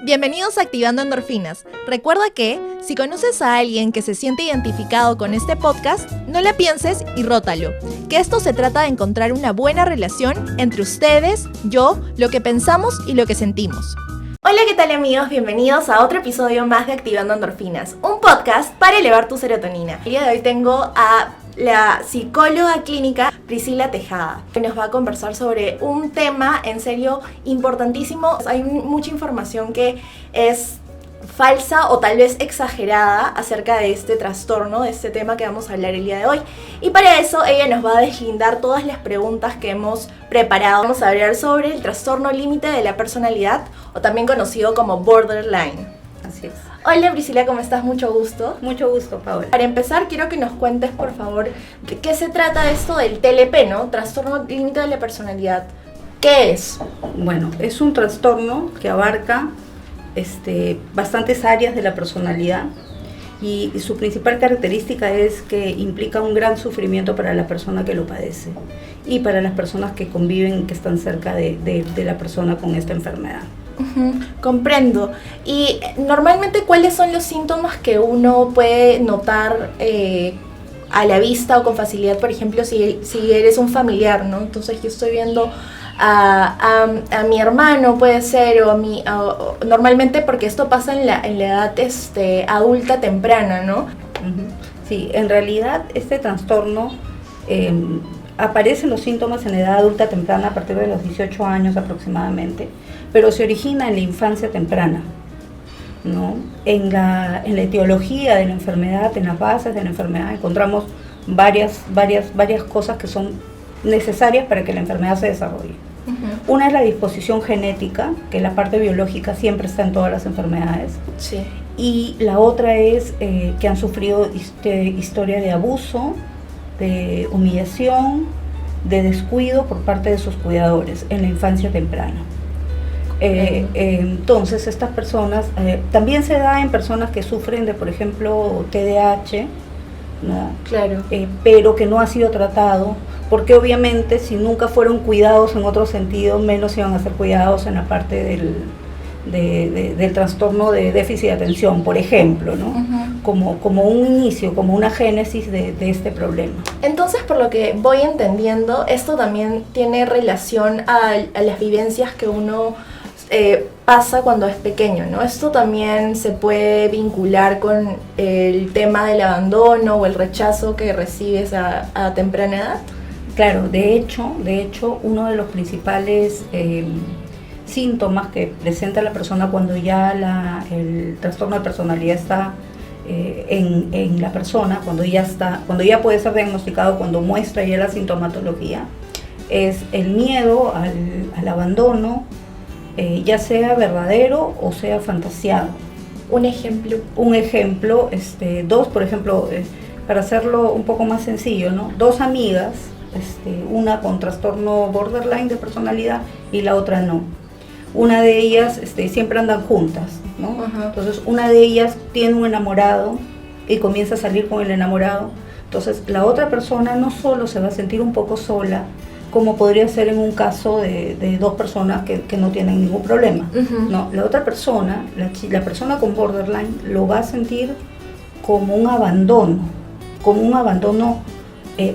Bienvenidos a Activando Endorfinas. Recuerda que, si conoces a alguien que se siente identificado con este podcast, no la pienses y rótalo. Que esto se trata de encontrar una buena relación entre ustedes, yo, lo que pensamos y lo que sentimos. Hola, ¿qué tal amigos? Bienvenidos a otro episodio más de Activando Endorfinas, un podcast para elevar tu serotonina. El día de hoy tengo a la psicóloga clínica Priscila Tejada, que nos va a conversar sobre un tema en serio importantísimo. Hay mucha información que es falsa o tal vez exagerada acerca de este trastorno, de este tema que vamos a hablar el día de hoy. Y para eso ella nos va a deslindar todas las preguntas que hemos preparado. Vamos a hablar sobre el trastorno límite de la personalidad, o también conocido como borderline. Así es. Hola Priscila, ¿cómo estás? Mucho gusto. Mucho gusto, Paola. Para empezar, quiero que nos cuentes, por favor, de qué se trata esto del TLP, ¿no? Trastorno límite de la personalidad. ¿Qué es? Bueno, es un trastorno que abarca bastantes áreas de la personalidad y su principal característica es que implica un gran sufrimiento para la persona que lo padece y para las personas que conviven, que están cerca de la persona con esta enfermedad. Comprendo. Y normalmente, ¿cuáles son los síntomas que uno puede notar a la vista o con facilidad? Por ejemplo, si eres un familiar, ¿no? Entonces yo estoy viendo a mi hermano, puede ser, o normalmente, porque esto pasa en la edad adulta temprana, ¿no? Sí, en realidad este trastorno aparecen los síntomas en la edad adulta temprana a partir de los 18 años aproximadamente, pero se origina en la infancia temprana, ¿no? En la etiología de la enfermedad, en las bases de la enfermedad, encontramos varias cosas que son necesarias para que la enfermedad se desarrolle. Una es la disposición genética, que la parte biológica siempre está en todas las enfermedades. Sí. Y la otra es que han sufrido historia de abuso, de humillación, de descuido por parte de sus cuidadores en la infancia temprana. Entonces estas personas, también se da en personas que sufren de, por ejemplo, TDAH, ¿no? Claro. Pero que no ha sido tratado, porque obviamente si nunca fueron cuidados en otro sentido, menos iban a ser cuidados en la parte del trastorno de déficit de atención, por ejemplo, ¿no? Como un inicio, como una génesis de este problema. Entonces, por lo que voy entendiendo, esto también tiene relación a las vivencias que uno pasa cuando es pequeño, ¿no? Esto también se puede vincular con el tema del abandono o el rechazo que recibes a temprana edad. Claro, de hecho, uno de los principales síntomas que presenta la persona cuando ya el trastorno de personalidad está en la persona, cuando ya puede ser diagnosticado, cuando muestra ya la sintomatología, es el miedo al abandono, ya sea verdadero o sea fantaseado. Un ejemplo, dos, por ejemplo, para hacerlo un poco más sencillo, ¿no? Dos amigas, una con trastorno borderline de personalidad y la otra no. Una de ellas siempre andan juntas, ¿no? Entonces una de ellas tiene un enamorado y comienza a salir con el enamorado. Entonces la otra persona no solo se va a sentir un poco sola, como podría ser en un caso de dos personas que no tienen ningún problema. No, la otra persona, la persona con borderline, lo va a sentir como un abandono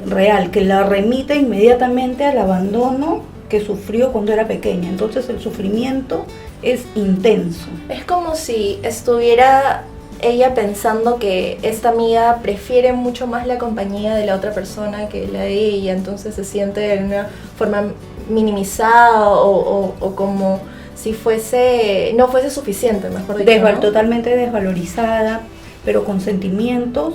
real, que la remite inmediatamente al abandono que sufrió cuando era pequeña. Entonces el sufrimiento es intenso. Es como si estuviera ella pensando que esta amiga prefiere mucho más la compañía de la otra persona que la de ella, entonces se siente de una forma minimizada o como si no fuese suficiente, mejor dicho, ¿no? Totalmente desvalorizada, pero con sentimientos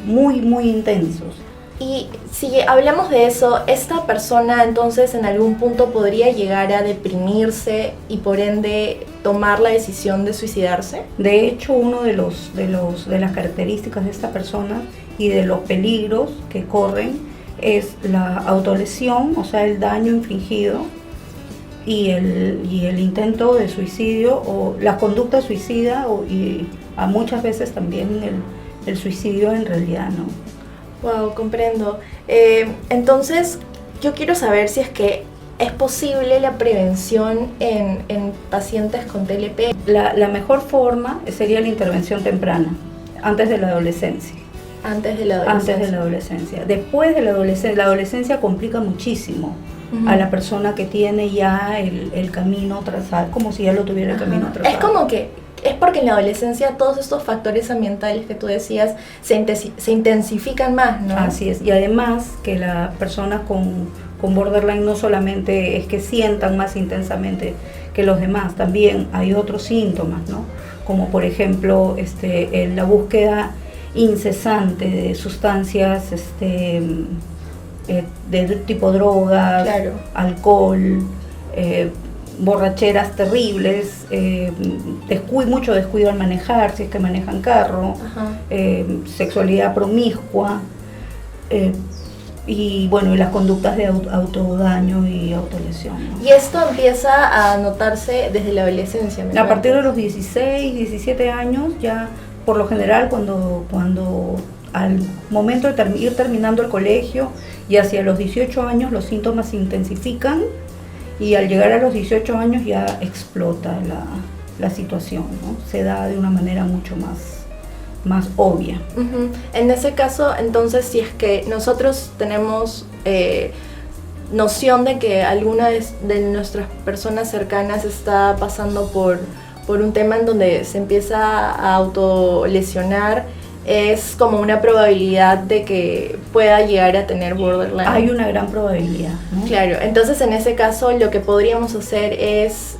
muy, muy intensos. Y si hablamos de eso, ¿esta persona entonces en algún punto podría llegar a deprimirse y por ende tomar la decisión de suicidarse? De hecho, uno de las características de esta persona y de los peligros que corren es la autolesión, o sea, el daño infligido, y el intento de suicidio o la conducta suicida y a muchas veces también el suicidio en realidad, ¿no? Wow, comprendo. Entonces, yo quiero saber si es que ¿Es posible la prevención en pacientes con TLP? La mejor forma sería la intervención temprana, antes de la adolescencia. Antes de la adolescencia. Antes de la adolescencia. Después de la adolescencia complica muchísimo a la persona que tiene ya el camino trazado, como si ya lo tuviera el camino trazado. Es como que, es porque en la adolescencia todos estos factores ambientales que tú decías se intensifican más, ¿no? Así es, y además que las personas con borderline no solamente es que sientan más intensamente que los demás, también hay otros síntomas, ¿no? Como por ejemplo la búsqueda incesante de sustancias de tipo drogas, claro, alcohol, borracheras terribles, mucho descuido al manejar, si es que manejan carro, sexualidad promiscua, y bueno, y las conductas de autodaño y autolesión, ¿no? Y esto empieza a notarse desde la adolescencia. A partir de los 16, 17 años, ya por lo general cuando al momento de ir terminando el colegio y hacia los 18 años los síntomas se intensifican, y al llegar a los 18 años ya explota la situación, ¿no? Se da de una manera mucho más obvia. En ese caso, entonces, si es que nosotros tenemos noción de que alguna de nuestras personas cercanas está pasando por un tema en donde se empieza a autolesionar, es como una probabilidad de que pueda llegar a tener borderline. Hay una gran probabilidad, ¿no? Claro, entonces en ese caso lo que podríamos hacer es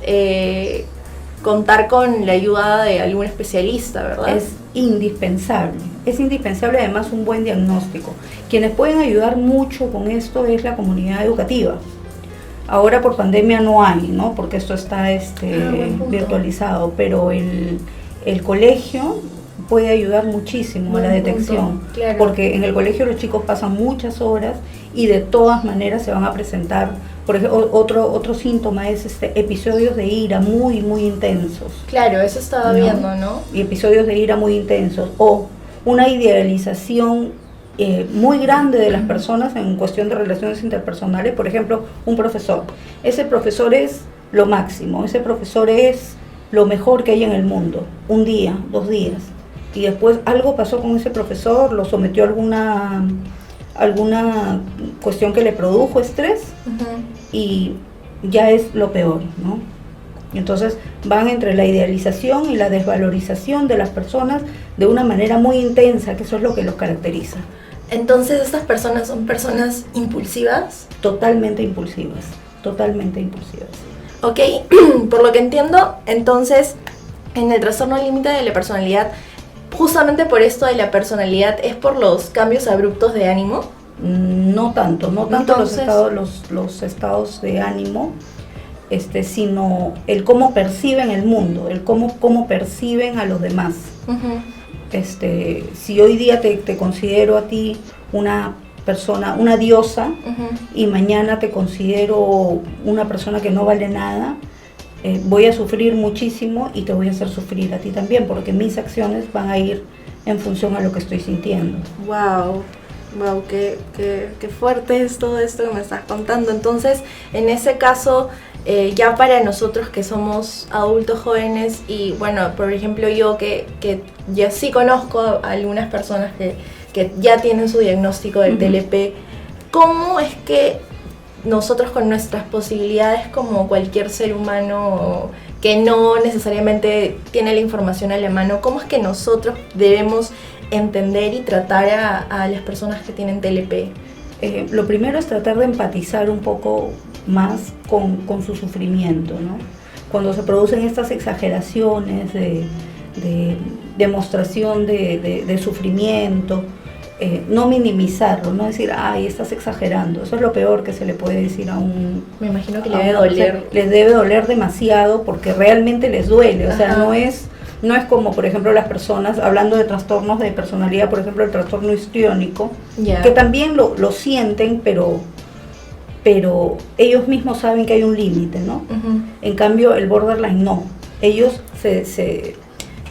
contar con la ayuda de algún especialista, ¿verdad? Es indispensable además un buen diagnóstico. Quienes pueden ayudar mucho con esto es la comunidad educativa. Ahora por pandemia no hay, ¿no? Porque esto está virtualizado, pero el colegio puede ayudar muchísimo a la detección, claro. Porque en el colegio los chicos pasan muchas horas y de todas maneras se van a presentar. Por ejemplo, otro síntoma es episodios de ira muy, muy intensos. Claro, eso estaba viendo, ¿no? Y episodios de ira muy intensos, o una idealización muy grande de las personas en cuestión de relaciones interpersonales. Por ejemplo, un profesor. Ese profesor es lo máximo, ese profesor es lo mejor que hay en el mundo. Un día, 2 días. Y después algo pasó con ese profesor, lo sometió a alguna cuestión que le produjo estrés, y ya es lo peor, ¿no? Entonces van entre la idealización y la desvalorización de las personas de una manera muy intensa, que eso es lo que los caracteriza. Entonces, ¿estas personas son personas impulsivas? Totalmente impulsivas, totalmente impulsivas. Ok, por lo que entiendo, entonces, en el trastorno límite de la personalidad, justamente por esto de la personalidad, ¿es por los cambios abruptos de ánimo? No tanto Entonces, los estados de ánimo, sino el cómo perciben el mundo, el cómo perciben a los demás. Si hoy día te considero a ti una persona, una diosa, y mañana te considero una persona que no vale nada, voy a sufrir muchísimo y te voy a hacer sufrir a ti también, porque mis acciones van a ir en función a lo que estoy sintiendo. Wow, qué fuerte es todo esto que me estás contando. Entonces, en ese caso, ya para nosotros que somos adultos jóvenes, y bueno, por ejemplo yo que ya sí conozco a algunas personas que ya tienen su diagnóstico del TLP, ¿cómo es que nosotros, con nuestras posibilidades como cualquier ser humano que no necesariamente tiene la información a la mano, cómo es que nosotros debemos entender y tratar a las personas que tienen TLP? Lo primero es tratar de empatizar un poco más con su sufrimiento, ¿no? Cuando se producen estas exageraciones de demostración de sufrimiento, no minimizarlo, no decir, ay, estás exagerando. Eso es lo peor que se le puede decir a un... Me imagino que le debe doler. Les debe doler demasiado, porque realmente les duele. O sea, no es como, por ejemplo, las personas, hablando de trastornos de personalidad, por ejemplo, el trastorno histriónico, que también lo sienten, pero ellos mismos saben que hay un límite, ¿no? En cambio, el borderline no. Ellos se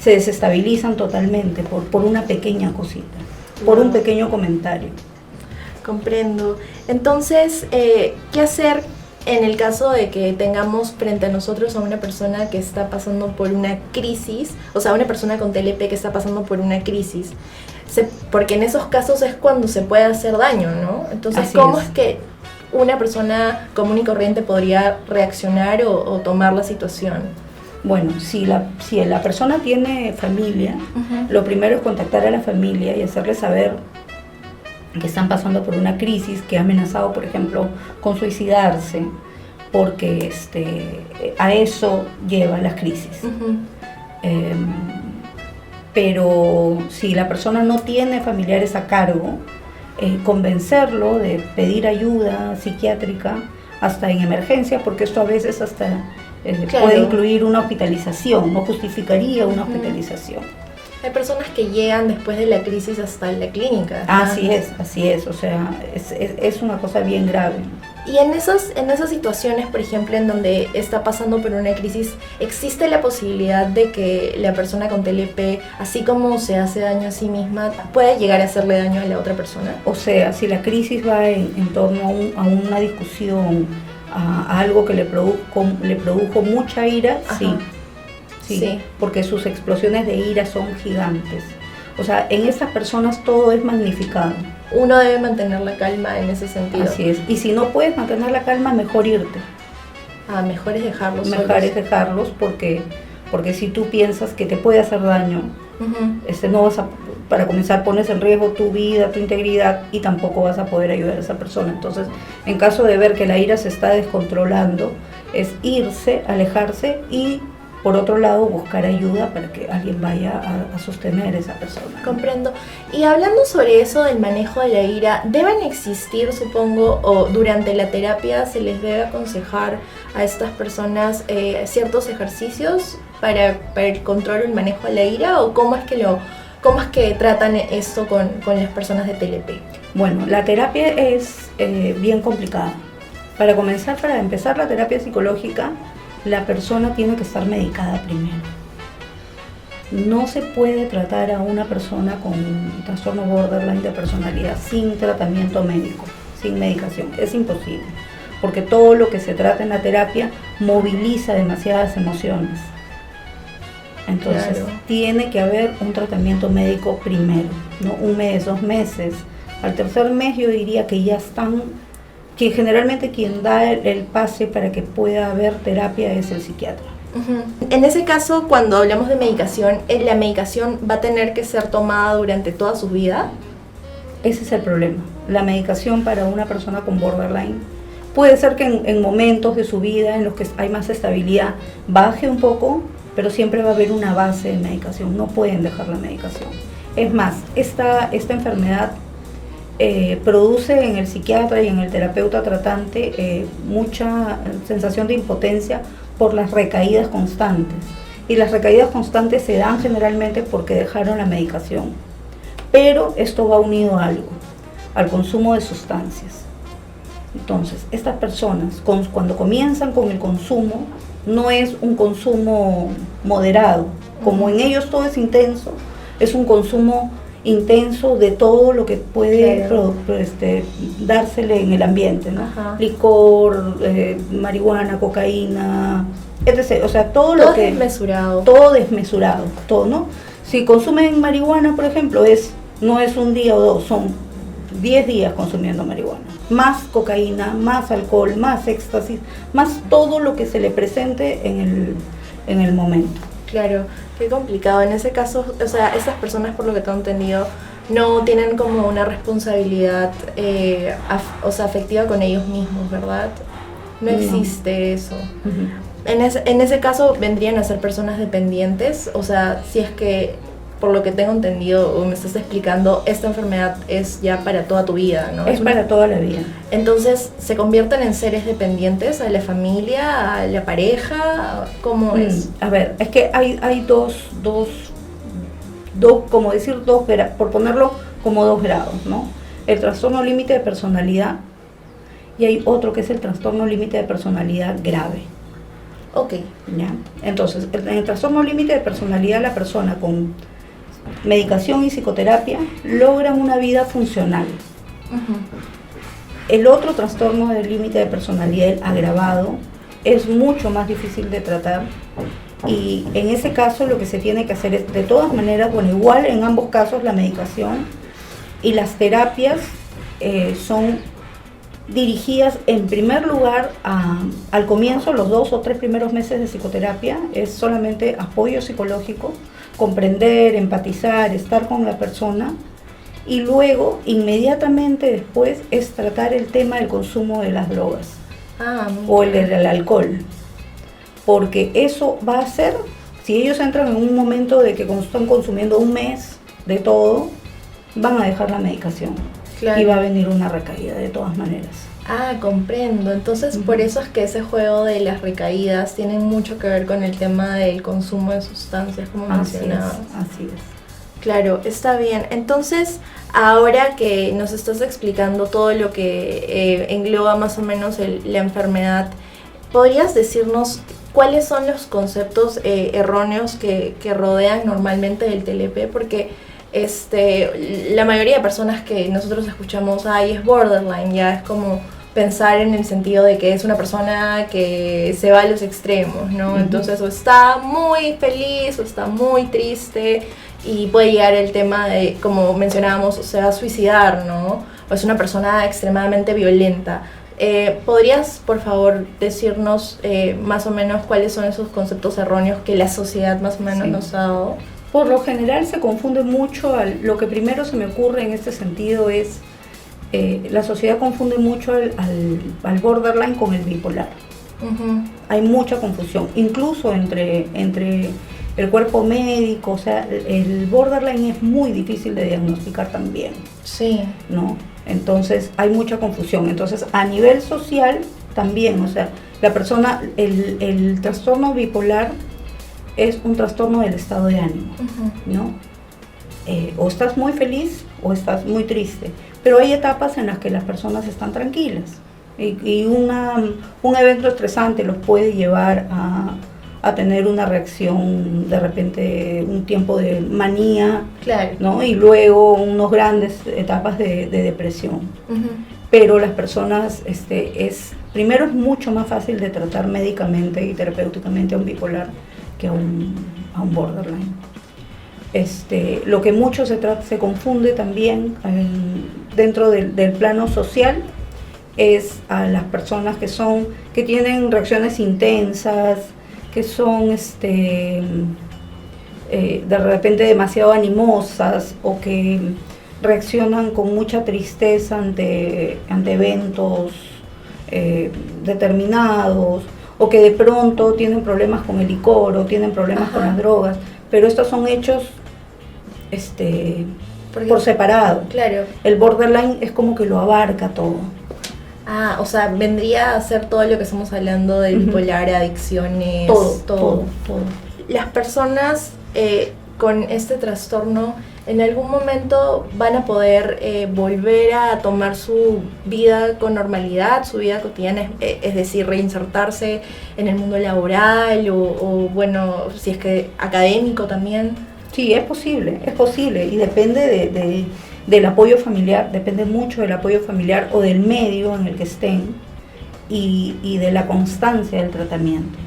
desestabilizan totalmente por una pequeña cosita, por un pequeño comentario. Comprendo. Entonces, ¿qué hacer en el caso de que tengamos frente a nosotros a una persona que está pasando por una crisis, o sea, una persona con TLP que está pasando por una crisis, porque en esos casos es cuando se puede hacer daño, ¿no? Entonces, ¿cómo es que una persona común y corriente podría reaccionar o tomar la situación? Bueno, si la persona tiene familia, lo primero es contactar a la familia y hacerle saber que están pasando por una crisis, que ha amenazado, por ejemplo, con suicidarse, porque a eso llevan las crisis. Pero si la persona no tiene familiares a cargo, convencerlo de pedir ayuda psiquiátrica hasta en emergencia, porque esto a veces hasta puede incluir una hospitalización, no justificaría una hospitalización. Hay personas que llegan después de la crisis hasta la clínica. Así es, o sea, es una cosa bien grave. Y en esas situaciones, por ejemplo, en donde está pasando por una crisis, ¿existe la posibilidad de que la persona con TLP, así como se hace daño a sí misma, puede llegar a hacerle daño a la otra persona? O sea, si la crisis va en torno a una discusión, a algo que le produjo mucha ira, sí, porque sus explosiones de ira son gigantes. O sea, en estas personas todo es magnificado. Uno debe mantener la calma en ese sentido. Así es. Y si no puedes mantener la calma, mejor irte. Mejor es dejarlos solos. Mejor es dejarlos porque si tú piensas que te puede hacer daño, no vas para comenzar pones en riesgo tu vida, tu integridad, y tampoco vas a poder ayudar a esa persona. Entonces, en caso de ver que la ira se está descontrolando, es irse, alejarse y, por otro lado, buscar ayuda para que alguien vaya a sostener a esa persona. Comprendo. Y hablando sobre eso del manejo de la ira, ¿deben existir, supongo, o durante la terapia se les debe aconsejar a estas personas ciertos ejercicios para el control y el manejo de la ira? ¿O cómo es que tratan esto con las personas de TLP? Bueno, la terapia es bien complicada. Para empezar la terapia psicológica, la persona tiene que estar medicada primero. No se puede tratar a una persona con un trastorno borderline de personalidad sin tratamiento médico, sin medicación. Es imposible, porque todo lo que se trata en la terapia moviliza demasiadas emociones. Entonces, tiene que haber un tratamiento médico primero, ¿no? 1 mes, 2 meses. Al tercer mes yo diría que ya están, que generalmente quien da el pase para que pueda haber terapia es el psiquiatra. En ese caso, cuando hablamos de medicación, ¿la medicación va a tener que ser tomada durante toda su vida? Ese es el problema. La medicación para una persona con borderline puede ser que en momentos de su vida en los que hay más estabilidad baje un poco, pero siempre va a haber una base de medicación. No pueden dejar la medicación. Es más, esta enfermedad produce en el psiquiatra y en el terapeuta tratante mucha sensación de impotencia por las recaídas constantes. Y las recaídas constantes se dan generalmente porque dejaron la medicación. Pero esto va unido a algo, al consumo de sustancias. Entonces, estas personas, cuando comienzan con el consumo, no es un consumo moderado. Como en ellos todo es intenso, es un consumo intenso de todo lo que puede dársele en el ambiente, ¿no? Licor, marihuana, cocaína, etc. O sea, todo lo que... Todo desmesurado, todo, ¿no? Si consumen marihuana, por ejemplo, no es un día o dos, son 10 días consumiendo marihuana. Más cocaína, más alcohol, más éxtasis, más todo lo que se le presente en el momento. Claro, qué complicado. En ese caso, o sea, esas personas, por lo que tengo entendido, no tienen como una responsabilidad afectiva con ellos mismos, ¿verdad? No existe eso. En ese caso vendrían a ser personas dependientes, o sea, si es que, por lo que tengo entendido o me estás explicando, esta enfermedad es ya para toda tu vida, ¿no? Es para toda la vida. Entonces, ¿se convierten en seres dependientes a la familia, a la pareja? ¿Cómo es? A ver, es que hay dos, como decir, por ponerlo como 2 grados, ¿no? El trastorno límite de personalidad y hay otro que es el trastorno límite de personalidad grave. Ok. ¿Ya? Entonces, en el trastorno límite de personalidad, la persona con medicación y psicoterapia logran una vida funcional. El otro trastorno del límite de personalidad, el agravado, es mucho más difícil de tratar, y en ese caso lo que se tiene que hacer es, de todas maneras, bueno, igual en ambos casos la medicación y las terapias son dirigidas en primer lugar al comienzo, los 2 o 3 primeros meses de psicoterapia, es solamente apoyo psicológico, comprender, empatizar, estar con la persona, y luego, inmediatamente después, es tratar el tema del consumo de las drogas o el del alcohol, porque eso va a hacer, si ellos entran en un momento de que están consumiendo un mes de todo, van a dejar la medicación. Claro. Y va a venir una recaída de todas maneras. Comprendo. Entonces, por eso es que ese juego de las recaídas tiene mucho que ver con el tema del consumo de sustancias, como mencionaba. Así es. Claro, está bien. Entonces, ahora que nos estás explicando todo lo que engloba más o menos la enfermedad, ¿podrías decirnos cuáles son los conceptos erróneos que rodean normalmente el TLP? Porque la mayoría de personas que nosotros escuchamos, es borderline, ya es como pensar en el sentido de que es una persona que se va a los extremos, ¿no? Uh-huh. Entonces, o está muy feliz o está muy triste, y puede llegar el tema de, como mencionábamos, se va a suicidar, ¿no? O es una persona extremadamente violenta. ¿Podrías, por favor, decirnos más o menos cuáles son esos conceptos erróneos que la sociedad más o menos nos ha dado? Por lo general se confunde mucho, lo que primero se me ocurre en este sentido es, la sociedad confunde mucho al borderline con el bipolar. Uh-huh. Hay mucha confusión, incluso entre el cuerpo médico, o sea, el borderline es muy difícil de diagnosticar también. Sí. ¿No? Entonces hay mucha confusión. Entonces a nivel social también, o sea, la persona, el trastorno bipolar es un trastorno del estado de ánimo, uh-huh. ¿no? O estás muy feliz o estás muy triste, pero hay etapas en las que las personas están tranquilas y un evento estresante los puede llevar a tener una reacción, de repente un tiempo de manía, claro. ¿no? Y luego unas grandes etapas de depresión. Uh-huh. Pero las personas, primero es mucho más fácil de tratar médicamente y terapéuticamente a un bipolar que a un borderline. Lo que mucho se confunde también dentro del plano social es a las personas que tienen reacciones intensas, que son de repente demasiado animosas o que reaccionan con mucha tristeza ante eventos determinados, o que de pronto tienen problemas con el licor o tienen problemas con las drogas, pero estos son hechos por separado. Claro. El borderline es como que lo abarca todo. O sea, vendría a ser todo lo que estamos hablando del bipolar, adicciones, todo. Las personas con este trastorno en algún momento van a poder volver a tomar su vida con normalidad, su vida cotidiana, es decir, reinsertarse en el mundo laboral o bueno, si es que académico también. Sí, es posible y depende del apoyo familiar, depende mucho del apoyo familiar o del medio en el que estén y de la constancia del tratamiento.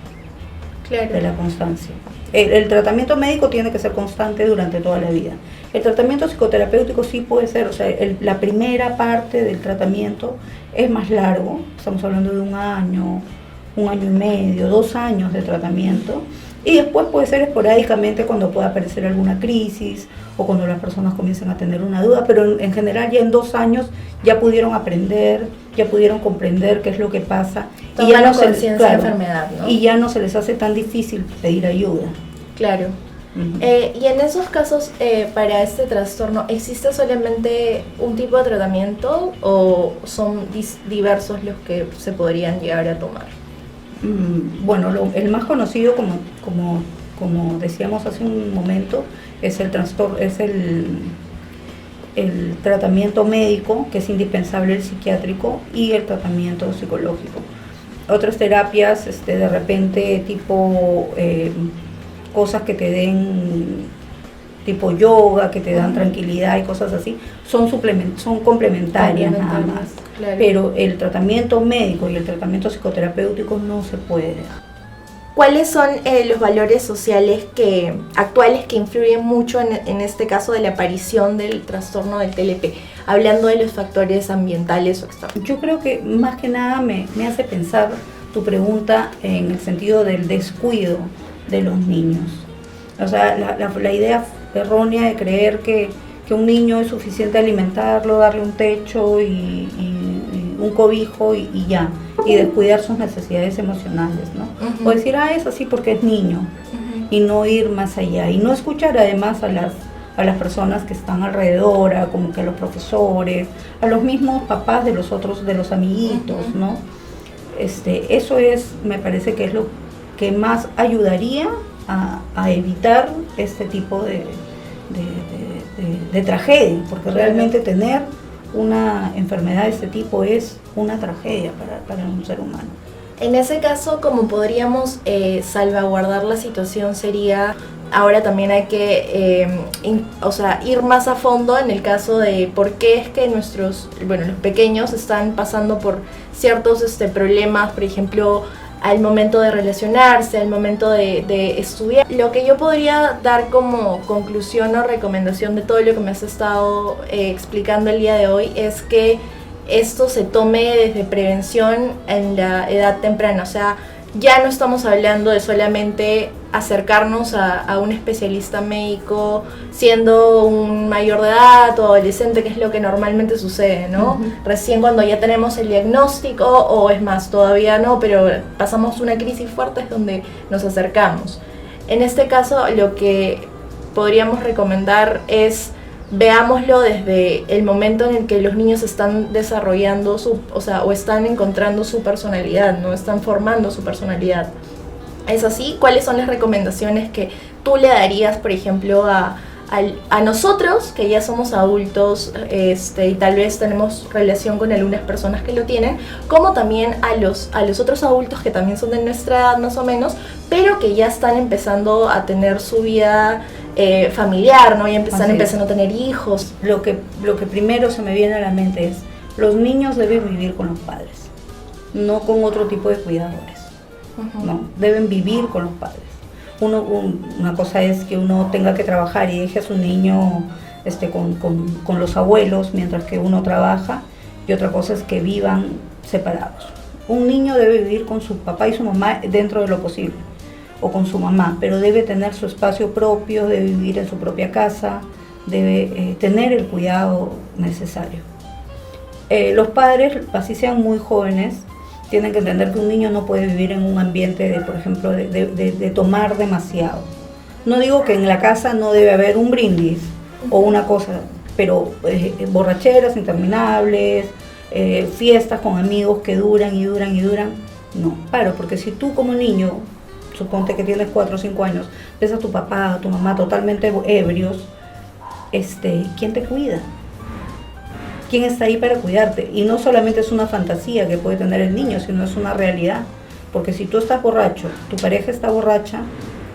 Claro. De la constancia. El tratamiento médico tiene que ser constante durante toda la vida. El tratamiento psicoterapéutico sí puede ser, o sea, la primera parte del tratamiento es más largo, estamos hablando de un año y medio, 2 años de tratamiento, y después puede ser esporádicamente cuando pueda aparecer alguna crisis o cuando las personas comiencen a tener una duda, pero en general ya en 2 años ya pudieron aprender, ya pudieron comprender qué es lo que pasa. Y ya no conciencia de la enfermedad, ¿no? Y ya no se les hace tan difícil pedir ayuda. Claro. Uh-huh. Y en esos casos, para este trastorno, ¿existe solamente un tipo de tratamiento o son diversos los que se podrían llegar a tomar? Bueno, el más conocido, como decíamos hace un momento, es el tratamiento médico, que es indispensable el psiquiátrico, y el tratamiento psicológico. Otras terapias, de repente, tipo cosas que te den, tipo yoga, que te dan tranquilidad y cosas así, son complementarias nada más. Claro. Pero el tratamiento médico y el tratamiento psicoterapéutico no se puede dejar. ¿Cuáles son los valores sociales actuales que influyen mucho en este caso de la aparición del trastorno del TLP? Hablando de los factores ambientales o externos. Yo creo que más que nada me hace pensar tu pregunta en el sentido del descuido de los niños. O sea, la idea errónea de creer que un niño es suficiente alimentarlo, darle un techo y un cobijo y ya, y descuidar sus necesidades emocionales, ¿no? O decir, es así porque es niño, y no ir más allá, y no escuchar además a las personas que están alrededor, como que a los profesores, a los mismos papás de los amiguitos, ¿no? Eso me parece que es lo que más ayudaría a evitar este tipo de tragedia, porque realmente tener una enfermedad de este tipo es una tragedia para un ser humano. En ese caso, como podríamos salvaguardar la situación sería, ahora también hay que ir más a fondo en el caso de por qué es que los pequeños están pasando por ciertos problemas, por ejemplo, al momento de relacionarse, al momento de estudiar. Lo que yo podría dar como conclusión o recomendación de todo lo que me has estado explicando el día de hoy es que esto se tome desde prevención en la edad temprana. O sea, ya no estamos hablando de solamente acercarnos a un especialista médico siendo un mayor de edad o adolescente, que es lo que normalmente sucede, ¿no? Recién cuando ya tenemos el diagnóstico, o es más, todavía no, pero pasamos una crisis fuerte es donde nos acercamos. En este caso, lo que podríamos recomendar es veámoslo desde el momento en el que los niños están desarrollando o están encontrando su personalidad, ¿no? Están formando su personalidad. ¿Es así? ¿Cuáles son las recomendaciones que tú le darías, por ejemplo, a nosotros, que ya somos adultos y tal vez tenemos relación con algunas personas que lo tienen, como también a los otros adultos que también son de nuestra edad más o menos, pero que ya están empezando a tener su vida familiar, ¿no? Ya están empezando a tener hijos? Lo que primero se me viene a la mente es, los niños deben vivir con los padres, no con otro tipo de cuidadores. No, deben vivir con los padres. Una cosa es que uno tenga que trabajar y deje a su niño con los abuelos mientras que uno trabaja, y otra cosa es que vivan separados. Un niño debe vivir con su papá y su mamá dentro de lo posible, o con su mamá, pero debe tener su espacio propio, debe vivir en su propia casa, debe tener el cuidado necesario. Los padres, así sean muy jóvenes, tienen que entender que un niño no puede vivir en un ambiente por ejemplo, de tomar demasiado. No digo que en la casa no debe haber un brindis o una cosa, pero borracheras interminables, fiestas con amigos que duran y duran y duran, no. Claro, porque si tú como niño, suponte que tienes 4 o 5 años, ves a tu papá, a tu mamá totalmente ebrios, ¿quién te cuida? ¿Quién está ahí para cuidarte? Y no solamente es una fantasía que puede tener el niño, sino es una realidad. Porque si tú estás borracho, tu pareja está borracha,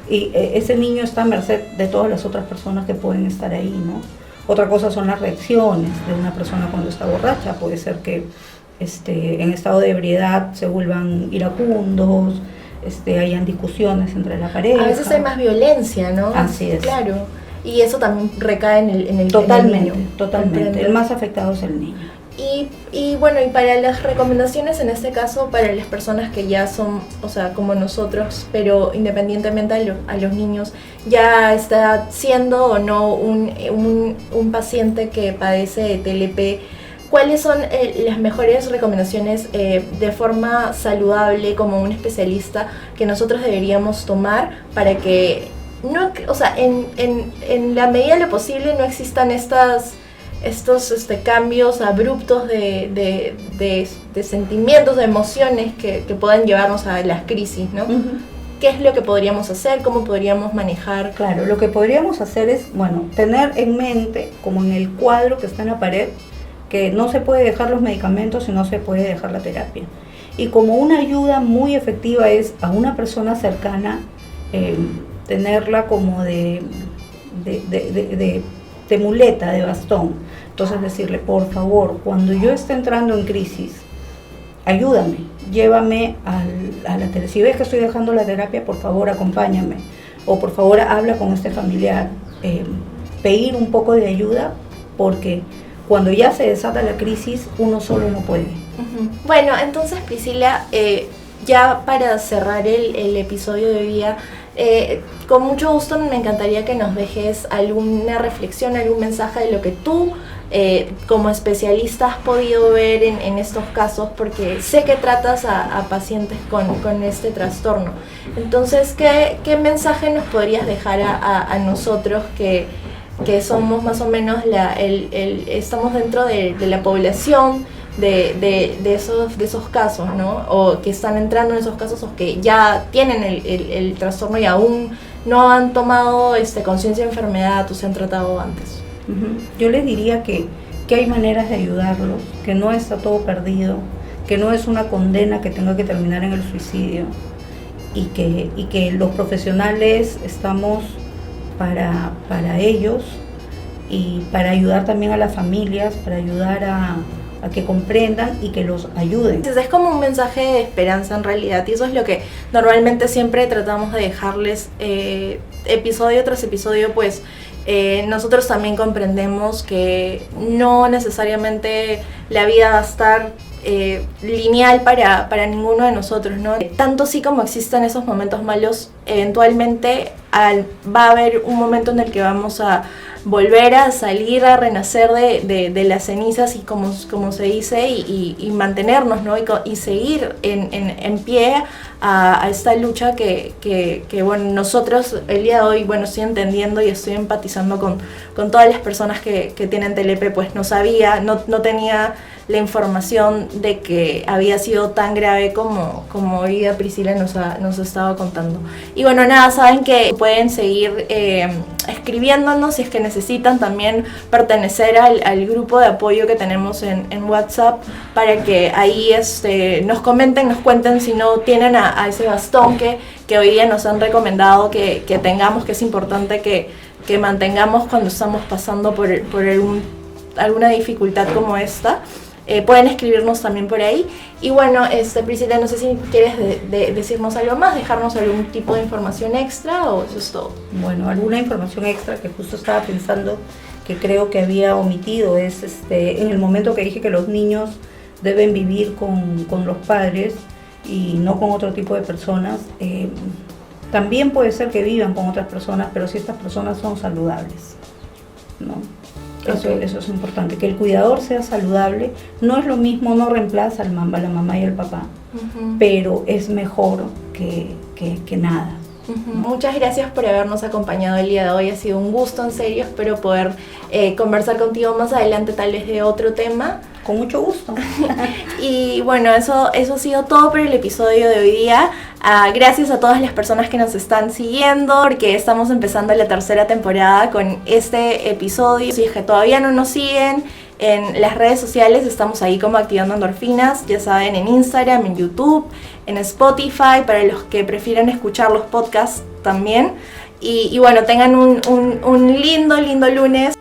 y ese niño está a merced de todas las otras personas que pueden estar ahí, ¿no? Otra cosa son las reacciones de una persona cuando está borracha. Puede ser que en estado de ebriedad se vuelvan iracundos, hayan discusiones entre la pareja. A veces hay más violencia, ¿no? Así es. Claro. Y eso también recae en el Totalmente, niño. totalmente. El más afectado es el niño. Y bueno, y para las recomendaciones en este caso, para las personas que ya son, o sea, como nosotros, pero independientemente a los niños, ya está siendo o no un paciente que padece de TLP, ¿cuáles son las mejores recomendaciones de forma saludable como un especialista que nosotros deberíamos tomar para que no, o sea, en la medida de lo posible no existan estos cambios abruptos de sentimientos, de emociones que puedan llevarnos a las crisis, ¿no? ¿Qué es lo que podríamos hacer? ¿Cómo podríamos manejar? Claro, lo que podríamos hacer es, tener en mente, como en el cuadro que está en la pared, que no se puede dejar los medicamentos y no se puede dejar la terapia. Y como una ayuda muy efectiva es a una persona cercana, tenerla como de de muleta, de bastón. Entonces decirle, por favor, cuando yo esté entrando en crisis, ayúdame, llévame a la terapia. Si ves que estoy dejando la terapia, por favor, acompáñame. O por favor, habla con este familiar. Pedir un poco de ayuda, porque cuando ya se desata la crisis, uno solo no puede. Bueno, entonces Priscila, ya para cerrar el episodio de hoy día, con mucho gusto me encantaría que nos dejes alguna reflexión, algún mensaje de lo que tú como especialista has podido ver en estos casos, porque sé que tratas a pacientes con este trastorno. Entonces, ¿qué mensaje nos podrías dejar a nosotros que somos más o menos estamos dentro de la población de esos casos, ¿no? O que están entrando en esos casos, o que ya tienen el trastorno y aún no han tomado conciencia de enfermedad o se han tratado antes? Yo les diría que hay maneras de ayudarlos, que no está todo perdido, que no es una condena que tenga que terminar en el suicidio, y que los profesionales estamos para ellos, y para ayudar también a las familias, para ayudar a que comprendan y que los ayuden. Es como un mensaje de esperanza en realidad, y eso es lo que normalmente siempre tratamos de dejarles episodio tras episodio, pues nosotros también comprendemos que no necesariamente la vida va a estar lineal para ninguno de nosotros, ¿no? Tanto sí como existen esos momentos malos, eventualmente va a haber un momento en el que vamos a volver a salir, a renacer de las cenizas, y como se dice, y mantenernos, ¿no? Y seguir en pie a esta lucha que bueno, nosotros el día de hoy, bueno, estoy entendiendo y estoy empatizando con todas las personas que tienen TLP, pues no tenía la información de que había sido tan grave como hoy día Priscila nos ha estado contando. Y bueno, nada, saben que pueden seguir escribiéndonos si es que necesitan también pertenecer al grupo de apoyo que tenemos en WhatsApp, para que ahí nos comenten, nos cuenten si no tienen a ese bastón que hoy día nos han recomendado que tengamos, que es importante que mantengamos cuando estamos pasando por alguna dificultad como esta. Pueden escribirnos también por ahí. Y bueno, Priscila, no sé si quieres decirnos algo más, dejarnos algún tipo de información extra, o eso es todo. Bueno, alguna información extra que justo estaba pensando que creo que había omitido es en el momento que dije que los niños deben vivir con los padres y no con otro tipo de personas. También puede ser que vivan con otras personas, pero si estas personas son saludables, ¿no? Eso es importante, que el cuidador sea saludable. No es lo mismo, no reemplaza a la mamá y al papá, pero es mejor que nada. Muchas gracias por habernos acompañado el día de hoy, ha sido un gusto, en serio. Espero poder conversar contigo más adelante, tal vez de otro tema. Con mucho gusto. Y bueno, eso ha sido todo por el episodio de hoy día. Gracias a todas las personas que nos están siguiendo, porque estamos empezando la tercera temporada con este episodio. Si es que todavía no nos siguen en las redes sociales, estamos ahí como Activando Endorfinas, ya saben, en Instagram, en YouTube, en Spotify, para los que prefieren escuchar los podcasts también. Y bueno, tengan un lindo lunes.